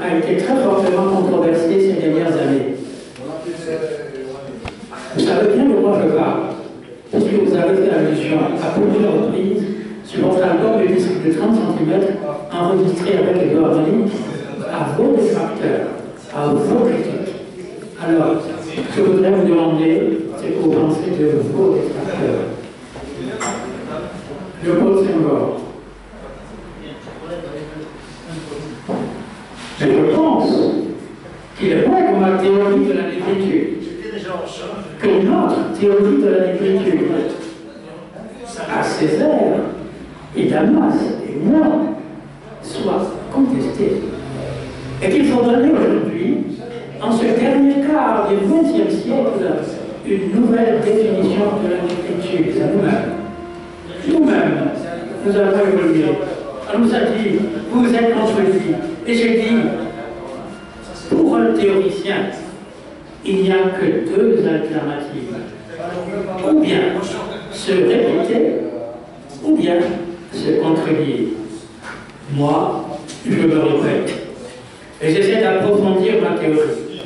a été très fortement controversé ces dernières années. Vous savez bien de quoi je parle, puisque vous avez fait allusion à plusieurs reprises sur votre album de disque de 30 cm enregistré avec Edouard Marie à vos détracteurs, à vos critiques. Alors, ce que je voudrais vous demander, c'est que vous pensez de vos détracteurs. Je pose encore. Mais je pense qu'il est vrai que ma théorie de la négritude, que notre théorie de la négritude, à Césaire et Damas et moi, soit contestée. Et qu'il faut donner aujourd'hui, en ce dernier quart du XXe siècle, une nouvelle définition de la négritude à nous-mêmes. Nous-mêmes, nous avons évolué. On nous a dit, vous êtes contredits. Et j'ai dit, pour un théoricien, il n'y a que deux alternatives. Ou bien se répéter, ou bien se contredire. Moi, je me répète. Et j'essaie d'approfondir ma théorie.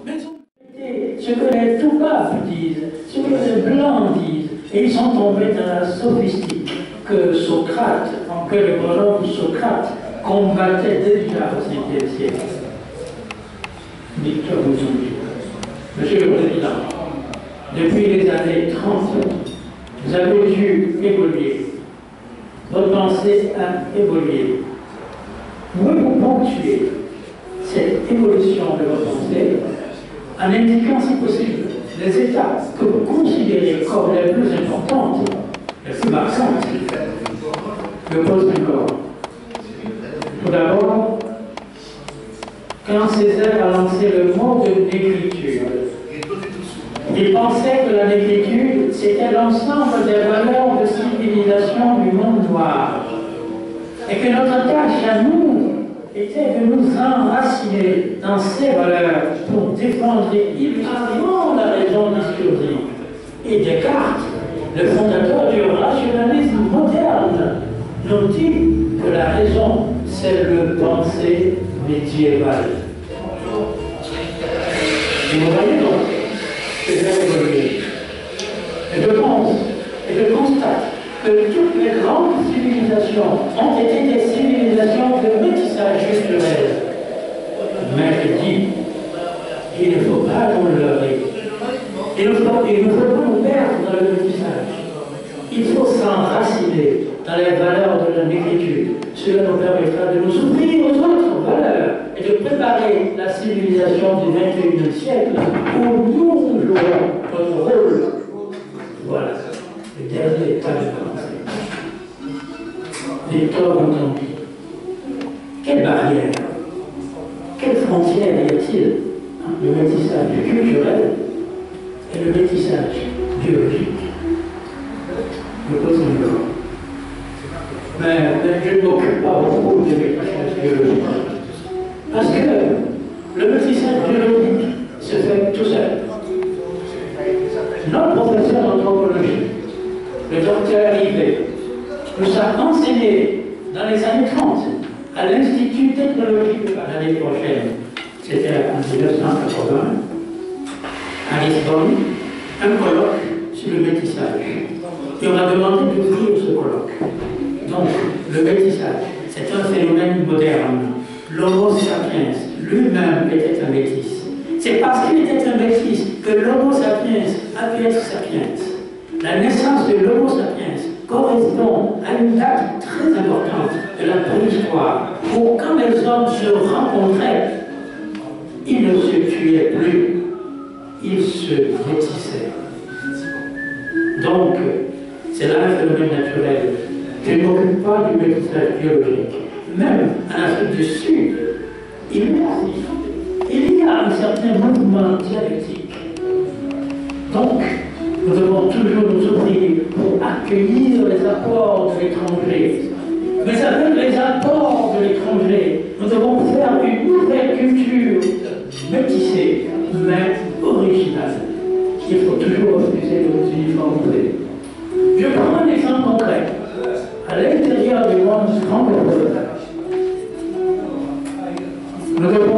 Mais ce que les Toubabs disent, ce que les Blancs disent, et ils sont tombés dans la sophistique que Socrate, que le bonhomme Socrate, combattait déjà au 5e siècle. Victor Bouzouki. Monsieur le Président, depuis les années 30, vous avez dû évoluer. Votre pensée a évolué. Pouvez-vous ponctuer cette évolution de votre pensée en indiquant, si possible, les étapes que vous considérez comme les plus importantes, les plus marquantes? Je pose encore. Tout d'abord, quand Césaire a lancé le mot de négritude, il pensait que la négritude, c'était l'ensemble des valeurs de civilisation du monde noir. Et que notre tâche à nous était de nous enraciner dans ces valeurs pour défendre illusoirement la raison discursive. Et Descartes, le fondateur du rationalisme moderne, nous dit que la raison, c'est le pensée médiéval. Et vous voyez donc que j'ai évolué. Et je pense, et je constate que toutes les grandes civilisations ont été des civilisations de métissage culturel. Mais je dis, il ne faut pas nous leurrer. Il ne faut pas nous perdre dans le métissage. Il faut s'enraciner dans les valeurs de la négritude. Cela nous permettra de nous ouvrir aux autres valeurs et de préparer la civilisation du XXIe siècle où nous jouons notre rôle. Voilà, le dernier état de pensée. Victor Boutangui. Quelle barrière, quelle frontière y a-t-il entre le métissage culturel et le métissage biologique? Je pose encore. Mais je ne m'occupe pas beaucoup du métissage biologique. Parce que le métissage biologique se fait tout seul. Notre professeur d'anthropologie, le docteur Rivet, nous a enseigné dans les années 30 à l'Institut technologique de l'année prochaine, c'était en 1980, à Lisbonne, un colloque sur le métissage. Et on a demandé d'ouvrir ce colloque. Donc, le métissage, c'est un phénomène moderne. L'Homo sapiens lui-même était un métis. C'est parce qu'il était un métis que l'Homo sapiens a pu être sapiens. La naissance de l'Homo sapiens correspond à une date très importante de la préhistoire, où quand les hommes se rencontraient, ils ne se tuaient plus, ils se métissaient. Donc, c'est là un phénomène naturel. Je ne m'occupe pas du métissage biologique. Même en Afrique du Sud, il y a un certain mouvement dialectique. Donc, nous devons toujours nous ouvrir pour accueillir les apports de l'étranger. Mais avec les apports de l'étranger, nous devons faire une nouvelle culture métissée, mais originale. Il faut toujours refuser de nous uniformiser. Je prends un exemple concret. À l'intérieur du monde francophone, nous devons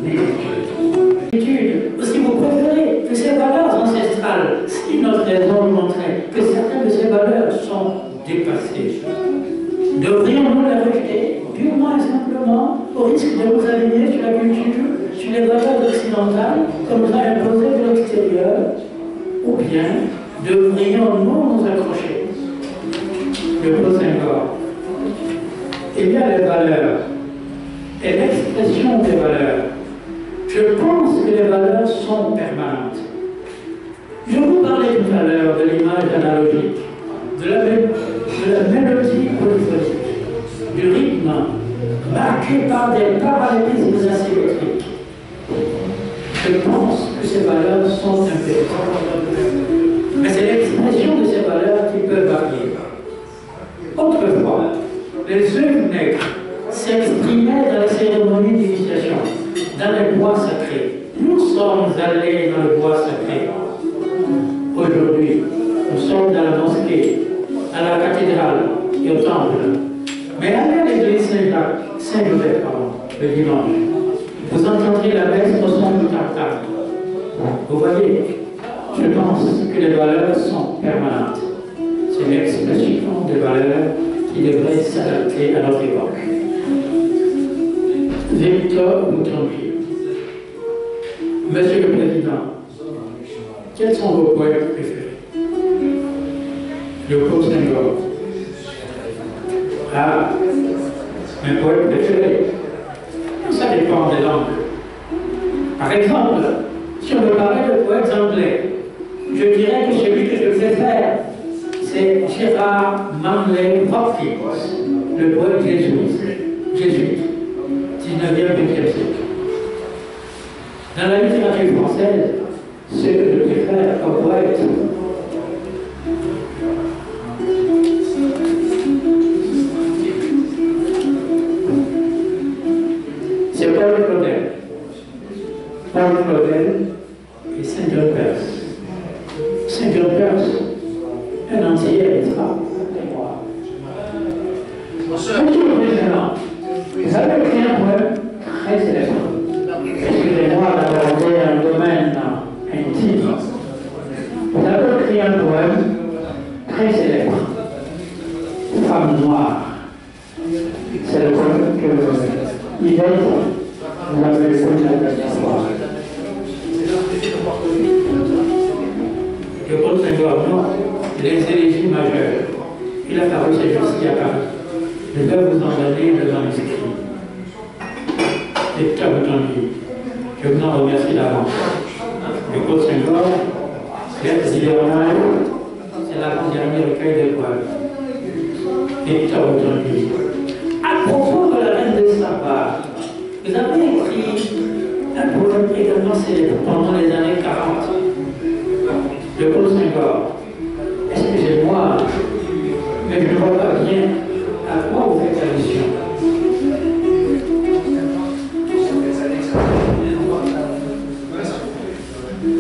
négritude. Ou si vous préférez que ces valeurs ancestrales, si notre raison montrait que certaines de ces valeurs sont dépassées, devrions-nous les rejeter purement et simplement au risque de nous aligner sur la culture, sur les valeurs occidentales, comme nous a imposé de l'extérieur, ou bien devrions-nous nous accrocher? Le Paul Senghor. Il y a les valeurs et l'expression des valeurs. Je pense que les valeurs sont permanentes. Je vous parlais tout à l'heure de l'image analogique, de la mélodie polyphonique, du rythme marqué par des parallélismes asymétriques. Je pense que ces valeurs sont impérables. Mais c'est l'expression de ces valeurs qui peut varier. Autrefois, les œuvres nègres s'exprimaient dans les cérémonies d'initiation, dans les bois sacrés. Nous sommes allés dans le bois sacré. Aujourd'hui, nous sommes dans la mosquée, à la cathédrale et au temple. Mais allez à l'église Saint-Joseph, le dimanche. Vous entendrez la messe au son du tartare. Vous voyez, je pense que les valeurs sont permanentes. C'est l'expression des valeurs qui devrait s'adapter à notre époque. Victor Boutonville. Monsieur le Président, quels sont vos poètes préférés? Le Paul Senghor. Ah, mes poètes préférés. Ça dépend des langues. Par exemple, si on me parlait de poètes anglais, je dirais que celui que je préfère, c'est Gerard Manley Hopkins, le poète jésuite, 19e, 20e siècle. Dans la littérature française, ce que je préfère comme poète, c'est Paul Claudel. Paul Claudel et Saint-John Perse. Saint-John Perse, un entier extra. Monsieur le Président, vous avez écrit un poème très célèbre. Excusez-moi d'aborder un domaine intime. Vous avez écrit un poème très célèbre. Femme noire. C'est le poème que Yvette vous avez écouté la dernière fois. Le Paul Senghor, non, les élégies majeures. Il a paru chez Justy à Paris. Je vais vous en donner le manuscrit. Et Victor Boutonville, je vous en remercie d'avance. Le Paul Senghor, lettres hivernales, c'est l'avant-dernier recueil de poèmes. Victor Boutonville. À propos de la reine de Saba, vous avez écrit un poème également célèbre pendant les années 40. Le Paul Senghor. Excusez-moi, mais je ne vois pas bien à quoi vous faites allusion.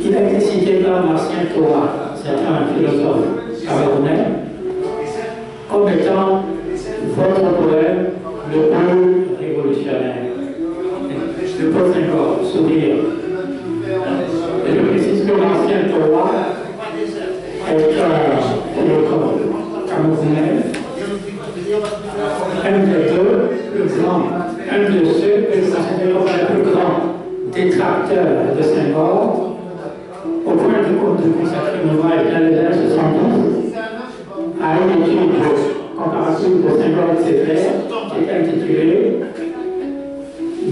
Il a été cité par Marcien Torah, c'est un philosophe camerounais, comme étant votre poème le plus révolutionnaire. Le Paul Senghor, sourire. Et je précise que Marcien Torah est un philosophe camerounais, un des deux plus grands, un de ceux que nous considérons les plus grands détracteurs de Senghor, au point de consacrer mon ouvrage dans les années 70 à une étude comparative de Senghor et ses pairs, qui est intitulée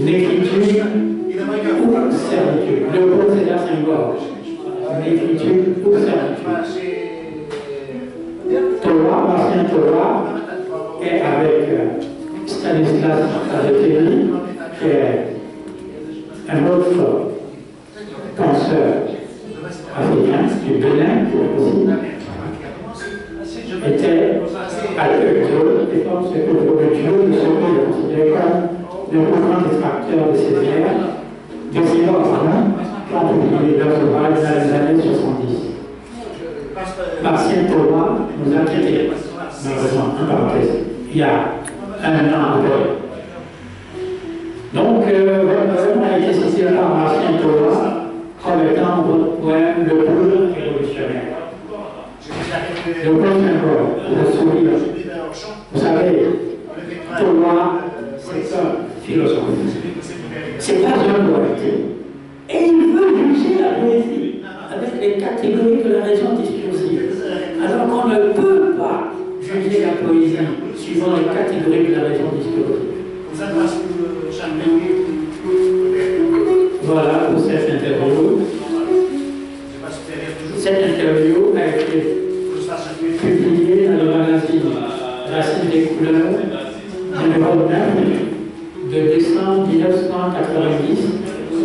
Négritude ou servitude. Le Paul Senghor, négritude ou servitude. Torah, Marcien Torah, est avec Stanislas Azeteli, qui est un autre penseur africain du Bénin, aussi, était à l'œuvre et pense que le Dieu de ce qu'il est considéré comme le plus grand détracteur de ces guerres, de ces morts, qui ont publié leurs ouvrages dans les années 70. Marcien Torah nous a quittés, malheureusement, en parenthèse, il y a un an après. Donc, vraiment, a été personnalité. Et il veut juger la poésie avec les catégories de la raison discursive. Alors qu'on ne peut pas juger la poésie suivant les catégories de la raison discursive. Voilà pour cette interview. Cette interview a été publiée dans le magazine Racines des couleurs, numéro 9 de décembre 1990,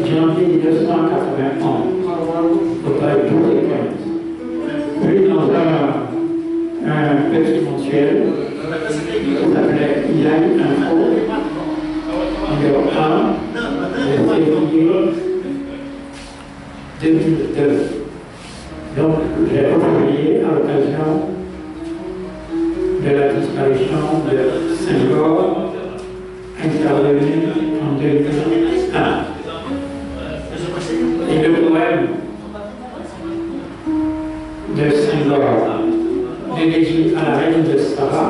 janvier 1991, au page 12 et 15. Puis dans un petit mensuel qui s'appelait Il y a eu un faux, numéro 1, de février 2002. Donc, j'ai republié à l'occasion de la disparition de Senghor, intervenu en 2001. Et le poème de Senghor, l'élégie à la reine de Saba,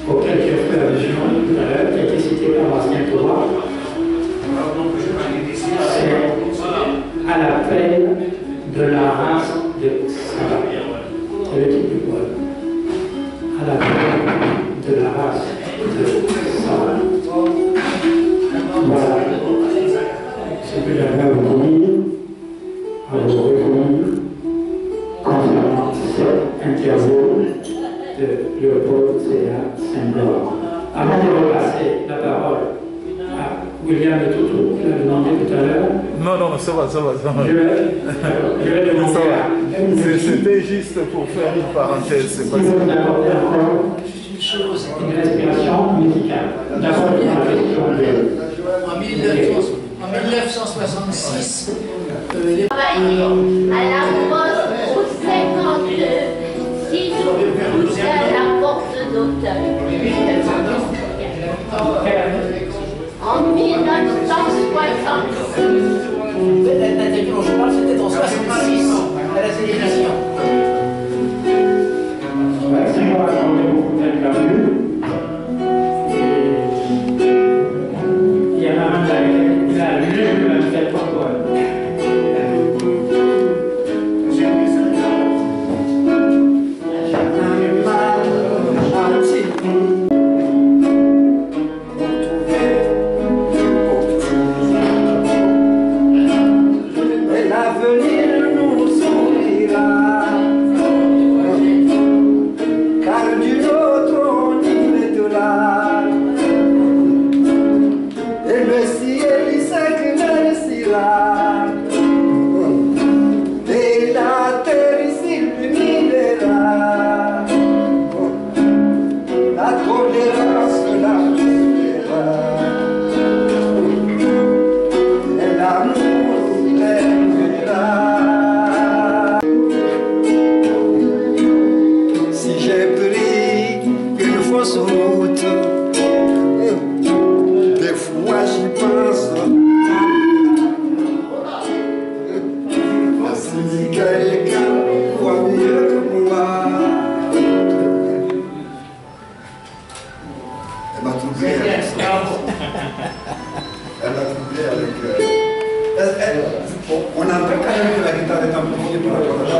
auquel j'ai fait allusion tout à l'heure, qui a été cité par l'ancien Torah, c'est à l'appel de la race de Saba. C'est le titre du poème. À l'appel de la race de Saba. Voilà ce que j'avais à vous dire, concernant cette interview de Léopold Sédar Senghor. Avant de repasser la parole à William Toutou, qui l'a demandé tout à l'heure. Non, ça va. Je vais demander à... C'était juste pour faire une parenthèse. Si vous m'accordez encore une respiration musicale. D'abord, il y a la question de... En 1966, travaillé à la poste au 52, 6 rue à la porte d'Auteuil. En 1966. l'interview dont je parle, c'était en 66, à la télévision. Senghor a accordé beaucoup d'interviews. Il y en a un qui a lu le fait pourquoi. On a quand même que la guitare est amplifiée par rapport à la.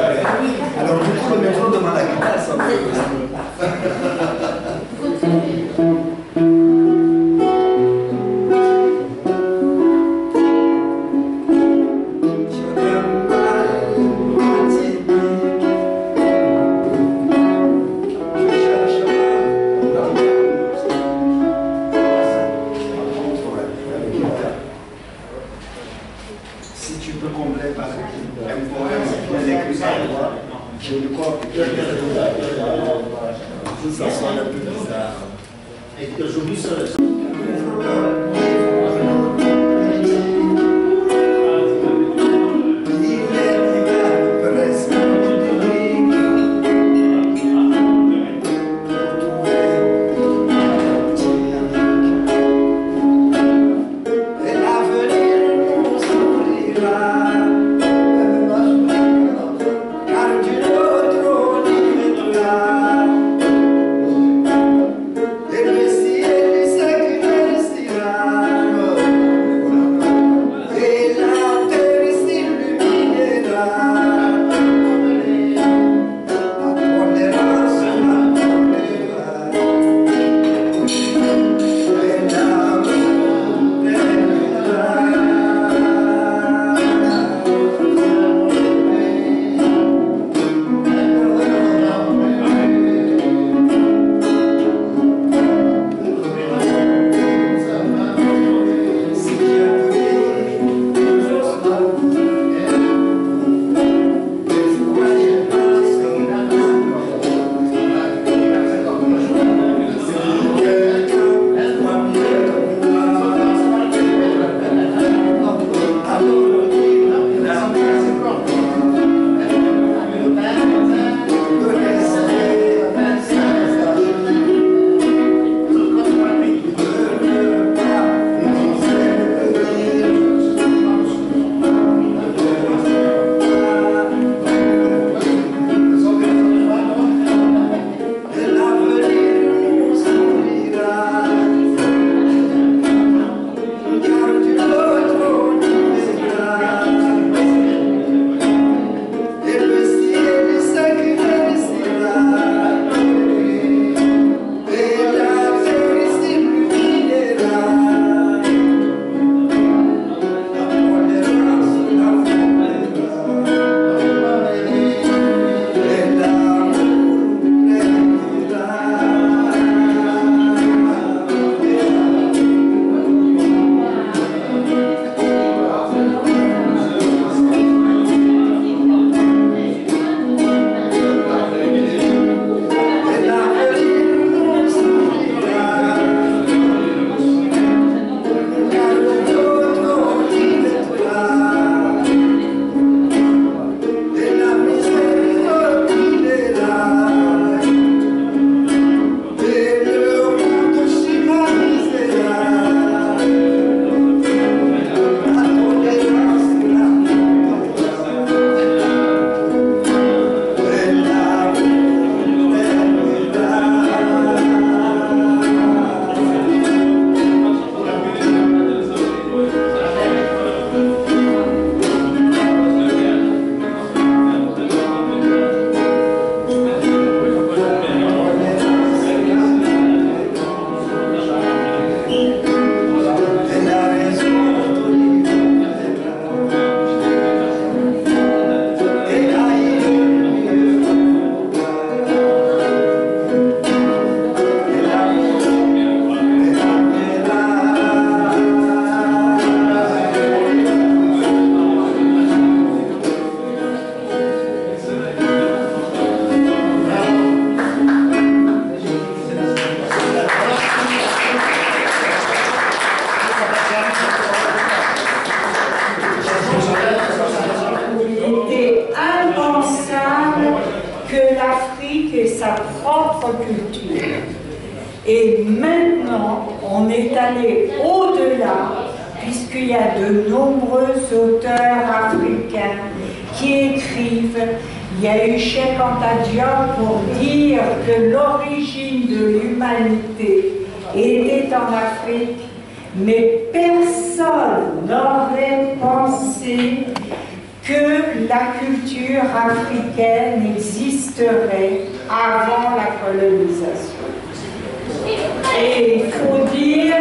Alors du coup, le métro demande la guitare, ça ça sonne un peu bizarre. Et aujourd'hui, ça... sa propre culture. Et maintenant, on est allé au-delà, puisqu'il y a de nombreux auteurs africains qui écrivent. Il y a eu Cheikh Anta Diop pour dire que l'origine de l'humanité était en Afrique, mais personne n'aurait pensé que la culture africaine existerait avant la colonisation. Et il faut dire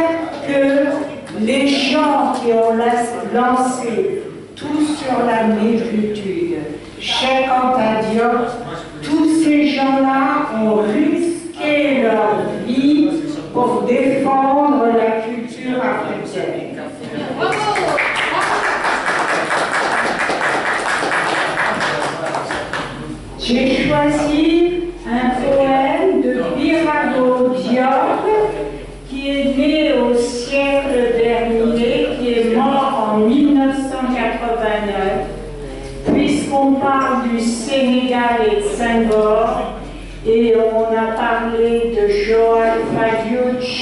que les gens qui ont lancé tout sur la négritude, Cheikh Anta Diop, tous ces gens-là ont risqué leur vie pour défendre la culture africaine. J'ai choisi un poème de Birago Diop, qui est né au siècle dernier, qui est mort en 1989. Puisqu'on parle du Sénégal et de Senghor, et on a parlé de Joël Fadiouch,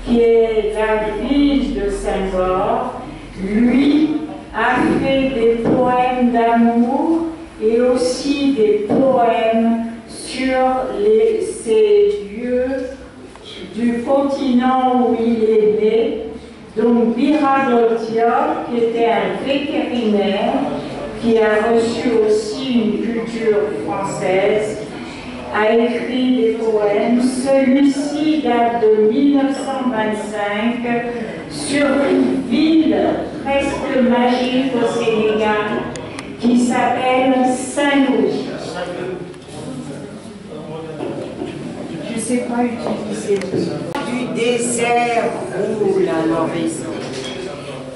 qui est la fille de Senghor, lui a fait des poèmes d'amour et aussi des poèmes sur ces lieux du continent où il est né. Donc Birago Diop, qui était un vétérinaire, qui a reçu aussi une culture française, a écrit des poèmes. Celui-ci date de 1925 sur une ville presque magique au Sénégal qui s'appelle Saint-Louis. Je ne sais pas utiliser du désert roule à l'horizon.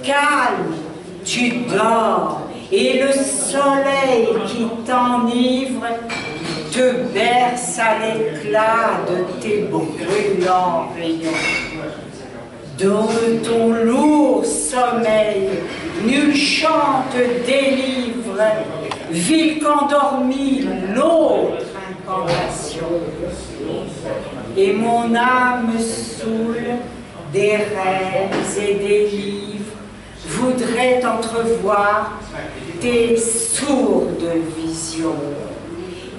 Calme, tu dors. Et le soleil qui t'enivre te berce à l'éclat de tes brûlants rayons. Dans ton lourd sommeil, nul chant te délivre, ville qu'endormit l'autre incantation. Et mon âme saoule des rêves et des livres, voudrait entrevoir tes sourdes visions.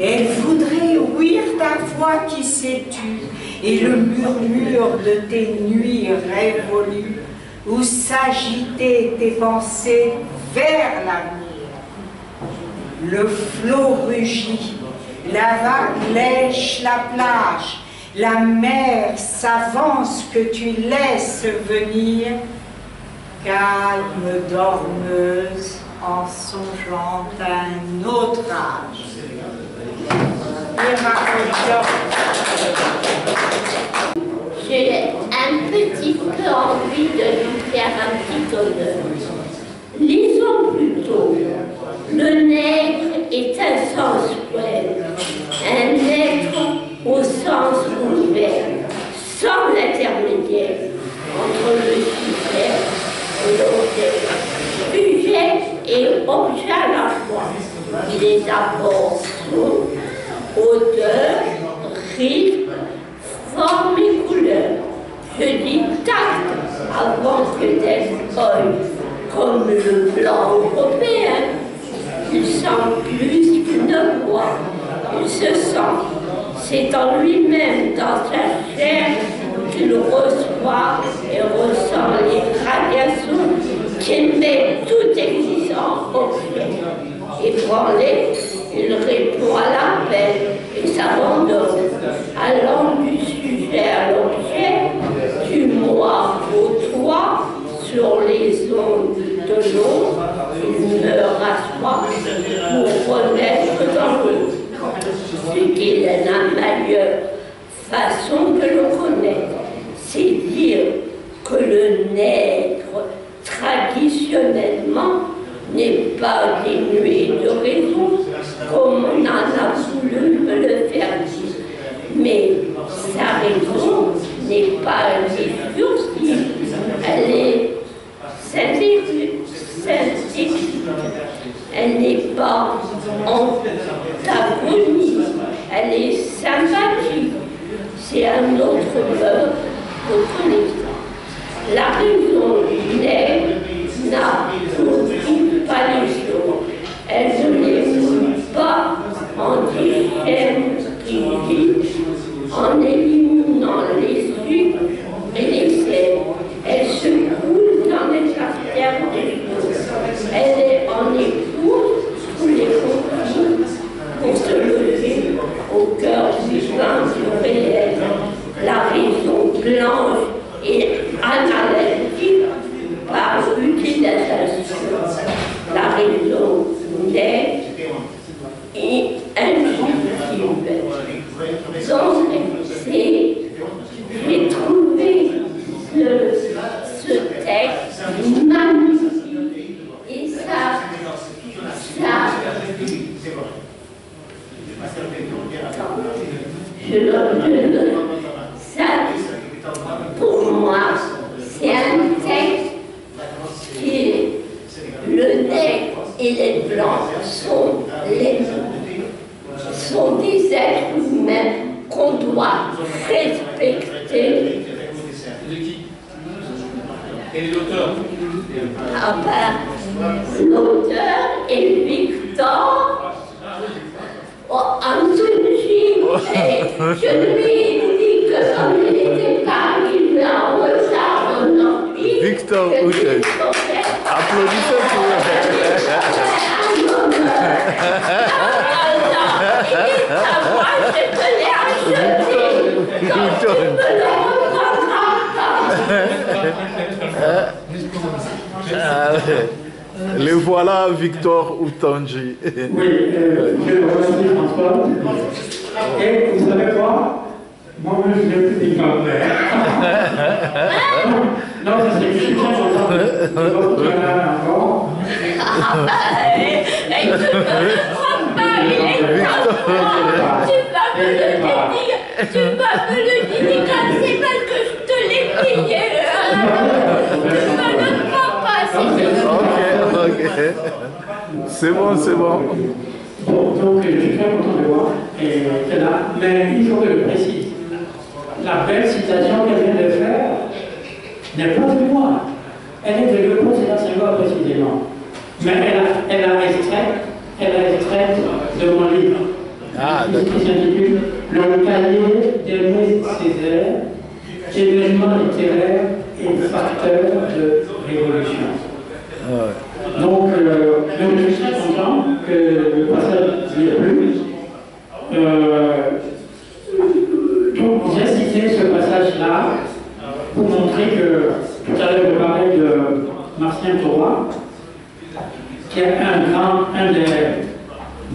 Elle voudrait ouïr ta voix qui s'étue et le murmure de tes nuits révolues où s'agitaient tes pensées vers l'avenir. Le flot rugit, la vague lèche la plage, la mer s'avance que tu laisses venir. Calme dormeuse en songeant à un autre âge. J'ai un petit peu envie de lui faire un petit honneur. Lisons plutôt. Le nègre est un sensuel, un être au sens ouvert, sans l'intermédiaire entre le sujet et l'objet. Sujet et objet à la fois. Il les apporte odeur, rythme, forme et couleur. Je dis tact avant que d'être œil, comme le blanc européen. Il sent plus qu'une voix, il se sent. C'est en lui-même, dans sa chair, qu'il reçoit et ressent les radiations qu'il met toute existence objet. Ébranlé, il répond à l'appel et s'abandonne, allant du sujet à l'objet, du moi au toi, sur les ondes de l'eau, il meurt à soi pour renaître dans l'eau. Ce qu'il est la meilleure façon de le connaître, c'est dire que le nègre, traditionnellement, n'est pas dénué de raison, comme on en a voulu me le faire dire. Mais sa raison n'est pas discursive, elle est synthétique, elle n'est pas antagoniste, elle est sympathique. C'est un autre mode de connexion. La raison n'a pas les choses. Elle ne les fout pas en dixième en éliminant les sucres et les sels. Elle se coule dans les artères des choses. Elle est en écoute pour les conflits, pour se lever au cœur du vin du réel. La raison blanche et analytique par utilisation. La raison nette et intuitive. Donc, j'ai trouvé ce texte magnifique et ça, pour moi, c'est un texte qui est le nègre et les blancs sont des êtres humains qu'on doit respecter. Quel est l'auteur? L'auteur est Victor Antonji. Je lui ai dit que comme il n'était pas arrivé en retard en Empire, Victor Antonji. Applaudissez pour eux. Les voilà, Victor Outanji. Oui, je remercie François. Et vous savez quoi? Moi-même, je n'ai plus d'exemplaire. Non, c'est que je suis très content. Je pense qu'il y en a encore. Tu vas me le dédicacer parce que je te l'ai payé. Tu vas le prendre pas. Ok. C'est bon. Donc, je suis très content de voir. Et là, mais il faut que je précise. La belle citation qu'elle vient de faire n'est pas de moi. Elle est de Léopold Sédar Senghor précisément. Mais elle a extrait de mon livre. Qui s'intitule Le cahier d'Aimé Césaire, événement littéraire et facteur de révolution. Donc, je suis très content que le passage n'y ait plus. Donc, j'ai cité ce passage-là pour montrer que tout à l'heure, je parlais de Martien Thoreau, qui est un des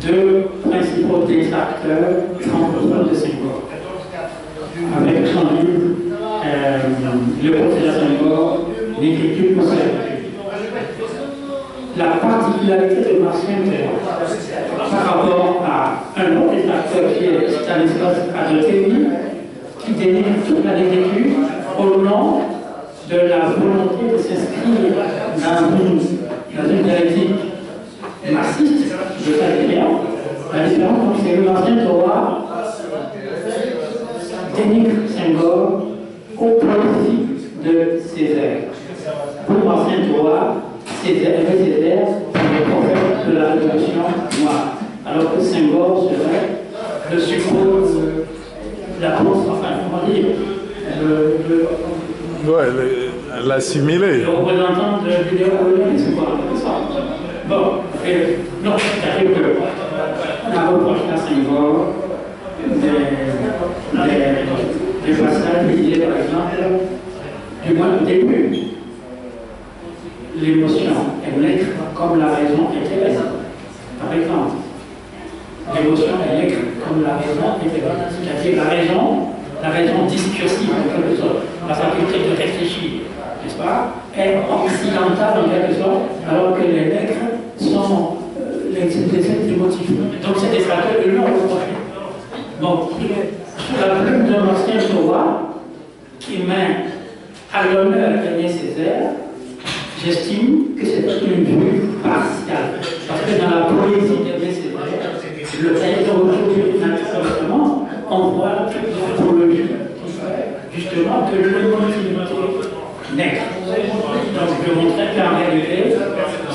deux principaux détracteurs francophones de Senghor. Avec son livre, Léopold Sédar Senghor, l'écriture pour servitude. La particularité de Martien Thoreau par rapport à un autre détracteur qui est Stanislas Adelthémy, qui dénigre toute la littérature au nom de la volonté de s'inscrire dans une dialectique marxiste de sa différence. La différence, c'est que Martien Thoreau dénigre Senghor au profit de Césaire. Pour Martien Thoreau, Césaire, c'est le prophète de la révolution noire. Alors que Senghor serait le support de la course, enfin, comment dire, l'assimilé. Le représentant du néocolonialisme, quoi, ça. Bon, non, c'est-à-dire qu'on a reproché à Senghor des passages qui disaient, par exemple, du moins au début, l'émotion est née comme la raison était raison. Par exemple, l'émotion est née comme la raison était raison. C'est-à-dire la raison discursive, en quelque sorte, la faculté de réfléchir, n'est-ce pas, est occidentale en quelque sorte, alors que les nègres sont les êtres émotifs. Donc c'est des facteurs de l'un reproché. Bon, sous la plume de Martien Thoreau, qui met à l'honneur d'Aimé Césaire, j'estime que c'est une vue partiale. Parce que dans la poésie d'Aimé Césaire, le cahier de ressources naturelles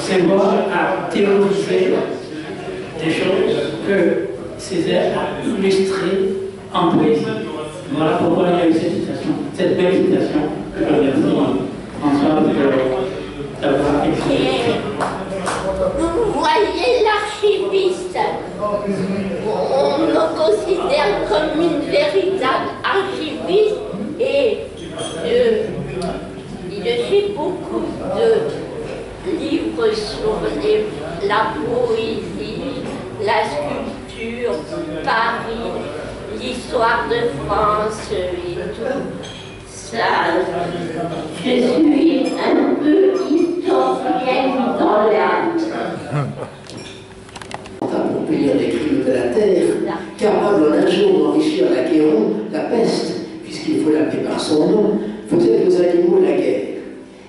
c'est voir à théoriser des choses que Césaire a illustrées en poésie. Voilà pourquoi il y a eu cette belle citation que je remercie François d'avoir écrit. Vous voyez l'archiviste, on le considère comme une véritable archiviste et il fait beaucoup de livres sur la poésie, la sculpture, Paris, l'histoire de France et tout ça. Je suis un peu historienne dans l'âme. Pour punir les crimes de la terre, capable un jour d'enrichir l'Achéron, la peste, puisqu'il faut l'appeler par son nom, faisait aux animaux la guerre.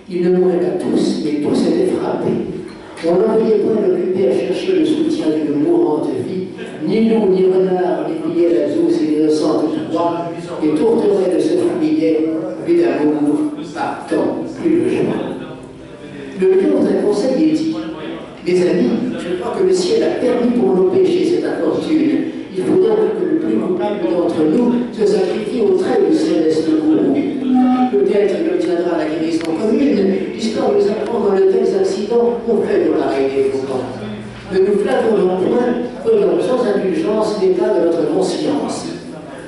Il ne mourait pas tous, mais tous étaient frappés. On n'envoyait point l'occuper à chercher le soutien d'une mourante vie, ni loup, ni renard, ni pillait la douce et l'innocente proie, et tourterait de ce familier, vu d'amour, partant plus de joie. Le lion d'un conseil est dit: mes amis, je crois que le ciel a permis pour nos péchés cette infortune. Il faut donc que le plus coupable d'entre nous se sacrifie au trait du céleste gourou. Peut-être il obtiendra la guérison commune. L'histoire nous apprend dans de tels accidents qu'on fait de pareils dévouements. Ne nous flattons point, prenons sans indulgence l'état de notre conscience.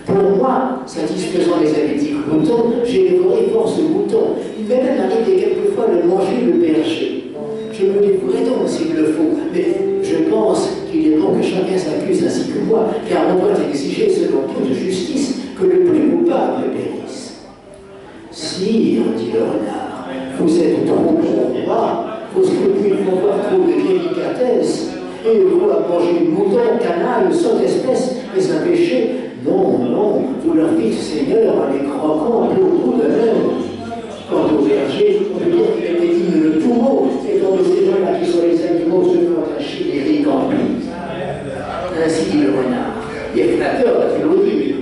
Pour moi, satisfaisant les appétits gloutons, j'ai dévoré force mouton. Il m'est même arrivé quelquefois de manger le berger. Je me dévouerai donc s'il le faut, mais je pense qu'il est bon que chacun s'accuse ainsi que moi, car on doit exiger selon toute justice que le plus coupable périsse. Sire, dit le renard, vous êtes trop bon roi, vos scrupules font voir trop de délicatesse, et vous à manger mouton, canaille, saute espèce, est un péché? Non, non, vous leur dites, Seigneur, en les croquant beaucoup de même. Quant au berger, on peut dire qu'il était digne de tout mot, étant de ces gens-là qui sont les animaux se font un chimérique en plus. Ainsi dit le renard, il est flatteur d'applaudir.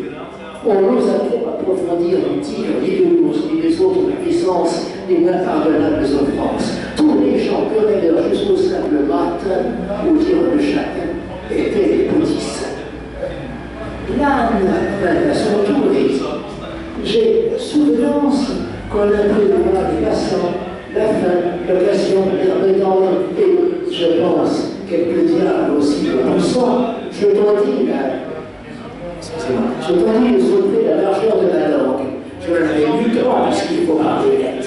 On n'ose à trop approfondir du tigre, ni de l'ours, ni des autres puissances, les impardonnables offenses. Tous les gens querelleurs jusqu'au simple matin, au dire de chacun, étaient des petits saints. L'âne vint à son tour et dit: j'ai souvenance qu'on a pris de moi des passants, la faim, l'occasion, l'herbe tendre, et je pense quelques diables aussi poussant. Je t'en dis de soulever la largeur de ma langue. Je m'en avais 8 ans puisqu'il faut parler net.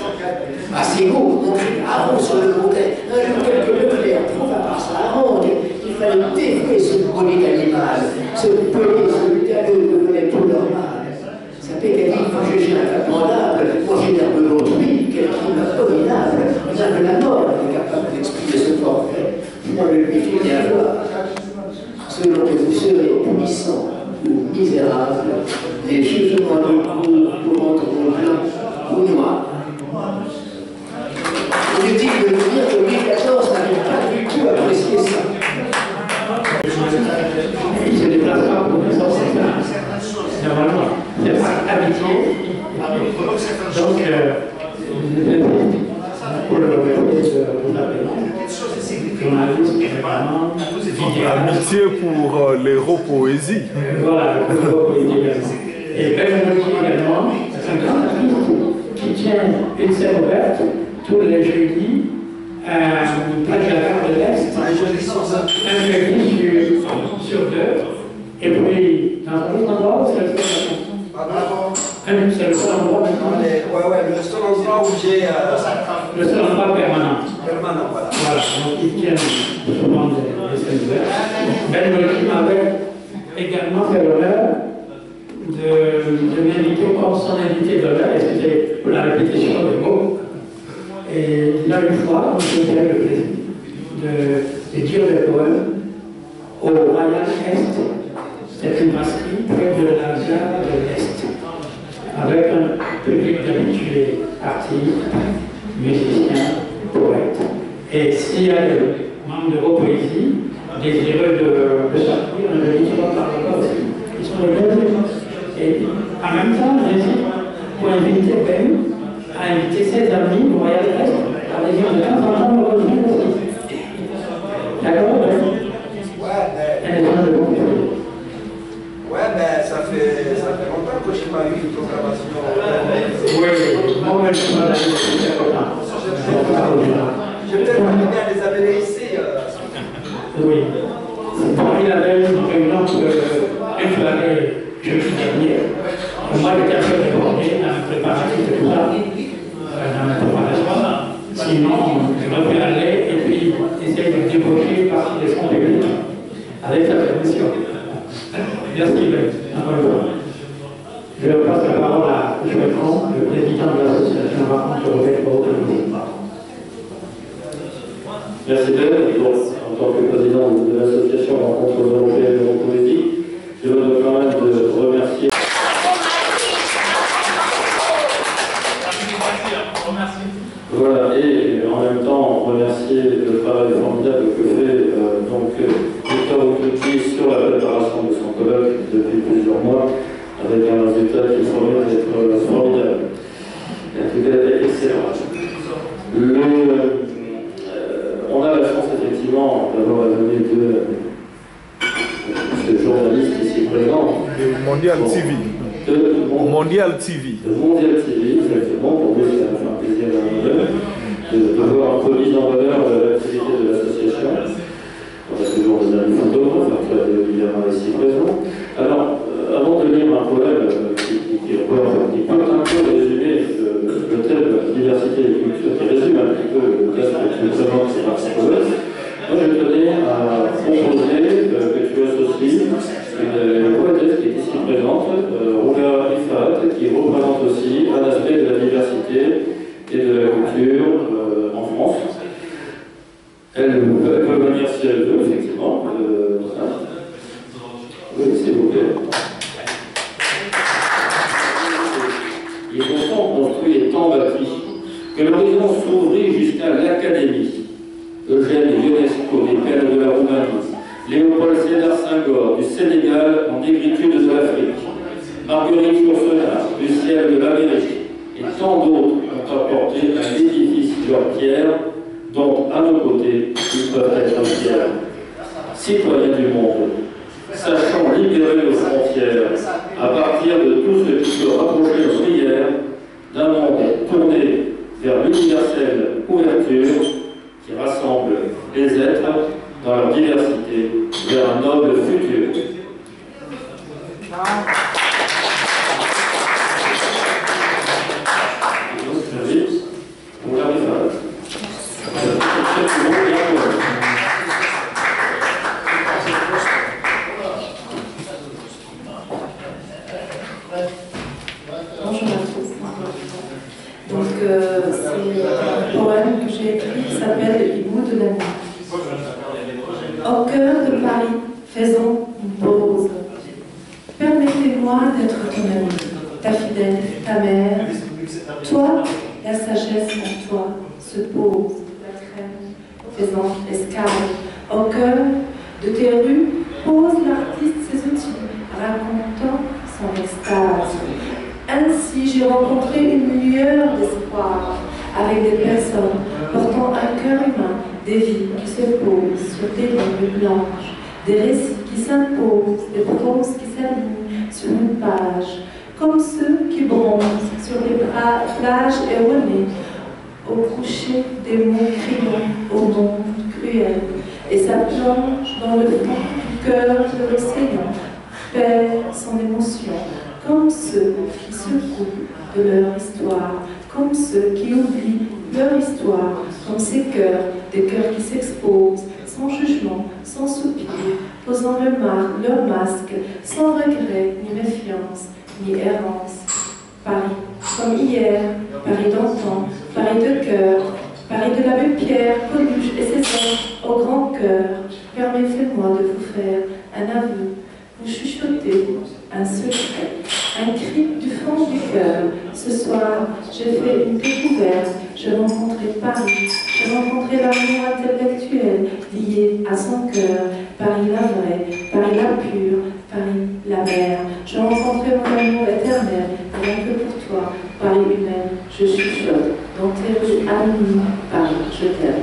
À ces mots, on crie Aaron sur le montet. Un jour, quelques Leclerc trouva par sa harangue qu'il fallait dévouer ce chronique animal. Ce pelé, ce lutaleux devenait tout normal. Sa pécadille faut juger infattendable, manger l'herbe d'autrui, quel crime abominable. Rien que la mort est capable d'expliquer ce forfait. Moi, le lui fis bien voir. Selon que vous serez puissant ou misérable, les jugements de cour pourront être blancs ou noirs. Inutile de vous dire que Louis XIV n'avait pas du tout apprécié ça. Il se déplacera pour 1915. Normalement, il n'y a pas d'amitié. Donc, pour le remercier de vous appeler, journaliste, vraiment, Amitié pour l'héros-poésie. Voilà, l'héros-poésie également. Et Belmondi également, c'est un grand artiste qui tient une scène ouverte tous les jeudis près de la gare de l'Est, un jeudi sur deux. Et puis, dans un autre endroit, c'est le seul endroit maintenant. Ouais, le seul endroit où j'ai. Le seul endroit permanent. Permanent, voilà. Voilà, donc ils tiennent souvent des scènes ouvertes. Belmondi m'avait également fait l'honneur de m'inviter comme son invité d'honneur, et c'était pour la répétition des mots. Et là, une fois, j'ai eu le plaisir de dire des poèmes au Royal Est. C'est une brasserie près de la gare de l'Est, avec un public d'habitués artistes, musiciens, poètes. Et s'il y a des membres de vos poésies désireux de sortir, on le dit souvent par là aussi. Ils sont les bienvenus. Et en même temps, j'hésite pour inviter Ben à inviter ses amis au Royal Est à venir de temps en temps me rejoindre aussi. Merci, encore une fois. Je passe la parole à Joël Franck, le président de l'association Rencontre européenne pour l'autonomie. Merci Ben. En tant que président de l'association Rencontre européenne pour l'autonomie, je veux quand même de remercier. Voilà, et en même temps remercier le travail formidable que fait Victor Outouti sur la préparation de son colloque depuis plusieurs mois, avec un résultat qui promet d'être formidable. Et en tout cas, excellent. On a la chance effectivement d'avoir la venue de ce journaliste ici présent. Mondial TV. Mondial TV. De Mondial TV, exactement. Pour nous, c'est un plaisir de voir un peu mise en valeur l'activité de l'association. On a toujours des amis photos, enfin, évidemment ici présent. Alors, avant de lire un poème qui peut un peu résumer le thème de la diversité des cultures, qui résume un petit peu le thème que tu présentes sur un poème, moi je tenais à proposer que tu associes une poétesse qui est ici présente, Rouga Ifat, qui représente aussi un aspect de la diversité et de la culture en France. Elle peut venir si elle veut, effectivement. Oui, s'il vous plaît. Il est longtemps construit et tant bâti que l'horizon s'ouvrit jusqu'à l'Académie. Eugène Ionesco des Pères de la Roumanie, Léopold Sédar Senghor du Sénégal en négritude de l'Afrique, Marguerite Yourcenar du ciel de l'Amérique, et tant d'autres ont apporté à l'édifice leur pierre, dont à nos côtés ils peuvent être fiers. Citoyens du monde, sachant libérer nos frontières à partir de tout ce qui peut rapprocher nos prières d'un monde tourné vers l'universelle ouverture qui rassemble les êtres dans leur diversité vers un noble futur. Bonjour à tous. Donc, c'est un poème que j'ai écrit qui s'appelle Les bouts de la nuit. Au cœur de Paris, faisons une pause. Permettez-moi d'être ton ami, ta fidèle, ta mère. Toi, la sagesse en toi se pose, la crème, faisant escale. Au cœur de tes rues, pose l'artiste ses outils, racontant son extase. Ainsi, j'ai rencontré une lueur d'espoir avec des personnes portant un cœur humain, des vies qui se posent sur des lignes blanches, des récits qui s'imposent, des proses qui s'alignent sur une page, comme ceux qui bronzent sur des plages erronées, au coucher des mots criants au monde cruel, et ça plonge dans le fond du cœur de l'océan, perd son émotion, comme ceux qui se coupent de leur histoire, comme ceux qui oublient leur histoire, comme ces cœurs, des cœurs qui s'exposent, sans jugement, sans soupir, posant leur masque, sans regret, ni méfiance, ni errance. Paris, comme hier, Paris d'antan, Paris de cœur, Paris de l'abbé Pierre, Coluche et ses hommes au grand cœur. Permettez-moi de vous faire un aveu, vous chuchotez un secret, un cri du fond du cœur. Ce soir, j'ai fait une découverte, j'ai rencontré Paris, j'ai rencontré l'amour intellectuel lié à son cœur, Paris la vraie, Paris la pure, Paris la mer. J'ai rencontré mon amour éternel, rien que pour toi, Paris humaine, je chuchote, dans tes rues à minuit, Paris, je t'aime.